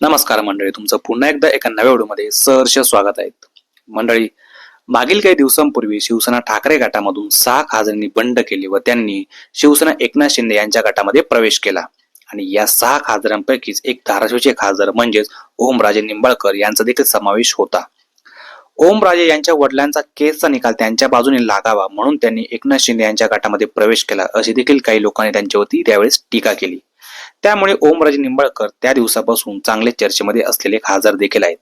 नमस्कार मंडळी, तुमचं पुन्हा एकदा एका नव्या व्हिडिओमध्ये सहर्ष स्वागत आहे. मंडळी, मागील काही दिवसांपूर्वी शिवसेना ठाकरे गटामधून 6 खासदारांनी बंड केली व त्यांनी शिवसेना एकनाथ शिंदे यांच्या गटामध्ये प्रवेश केला. आणि या 6 खासदारांपैकीच एक धाराशिवचे खासदार म्हणजेच ओमराजे निंबाळकर यांचा देखील समावेश होता. ओमराजे यांच्या वडिलांचा केसचा निकाल त्यांच्या बाजूने लागावा म्हणून त्यांनी एकनाथ शिंदे यांच्या गटामध्ये प्रवेश केला, अशी देखील काही लोकांनी त्यांच्यावरती त्यावेळेस टीका केली. त्यामुळे ओमराजे निंबाळकर त्या दिवसापासून चांगले चर्चेमध्ये असलेले खासदार देखील आहेत.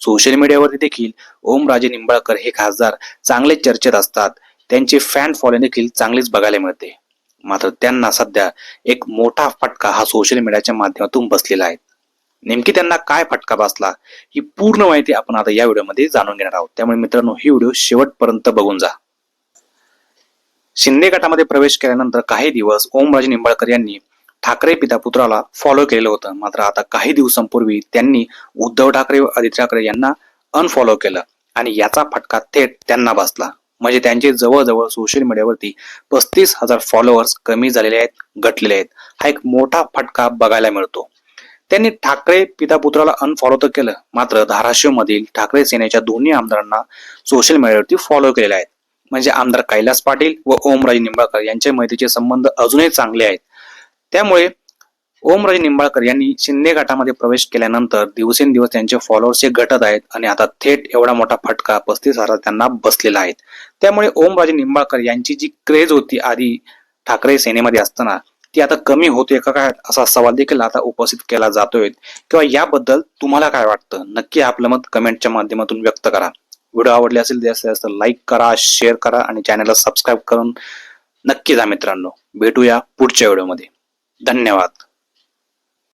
सोशल मीडियावरती देखील ओमराजे निंबाळकर हे खासदार चांगले चर्चेत असतात. त्यांची फॅन फॉलोइंग देखील चांगलीच बघायला मिळते. मात्र त्यांना सध्या एक मोठा फटका हा सोशल मीडियाच्या माध्यमातून बसलेला आहे. नेमकी त्यांना काय फटका बसला ही पूर्ण माहिती आपण आता या व्हिडिओमध्ये जाणून घेणार आहोत. त्यामुळे मित्रांनो, ही व्हिडिओ शेवटपर्यंत बघून जा. शिंदे गटामध्ये प्रवेश केल्यानंतर काही दिवस ओमराजे निंबाळकर यांनी ठाकरे पिता पुत्राला फॉलो केलेलं होतं. मात्र आता काही दिवसांपूर्वी त्यांनी उद्धव ठाकरे व आदित्य ठाकरे यांना अनफॉलो केलं आणि याचा फटका थेट त्यांना बसला. म्हणजे त्यांचे जवळजवळ सोशल मीडियावरती 35,000 फॉलोअर्स कमी झालेले आहेत, घटलेले आहेत. हा एक मोठा फटका बघायला मिळतो. त्यांनी ठाकरे पिता पुत्राला अनफॉलो तर केलं, मात्र धाराशिव मधील ठाकरे सेनेच्या दोन्ही आमदारांना सोशल मीडियावरती फॉलो केलेले आहेत. म्हणजे आमदार कैलास पाटील व ओमराजे निंबाळकर यांच्या मैत्रीचे संबंध अजूनही चांगले आहेत. त्यामुळे ओमराजे निंबाळकर यांनी शिंदे गटामध्ये प्रवेश केल्यानंतर दिवसेंदिवस त्यांचे फॉलोअर्स घटत आहेत आणि आता थेट एवढा मोठा फटका 35,000 त्यांना बसलेला आहे. त्यामुळे ओमराजे निंबाळकर यांची जी क्रेज होती आधी ठाकरे सेनेमध्ये असताना, ती आता कमी होते का काय, असा सवाल देखील आता उपस्थित केला जातोय. किंवा याबद्दल तुम्हाला काय वाटतं, नक्की आपलं मत कमेंटच्या माध्यमातून व्यक्त करा. व्हिडिओ आवडले असेल जास्तीत जास्त लाईक करा, शेअर करा आणि चॅनलला सबस्क्राईब करून नक्की जा मित्रांनो. भेटूया पुढच्या व्हिडिओमध्ये. धन्यवाद.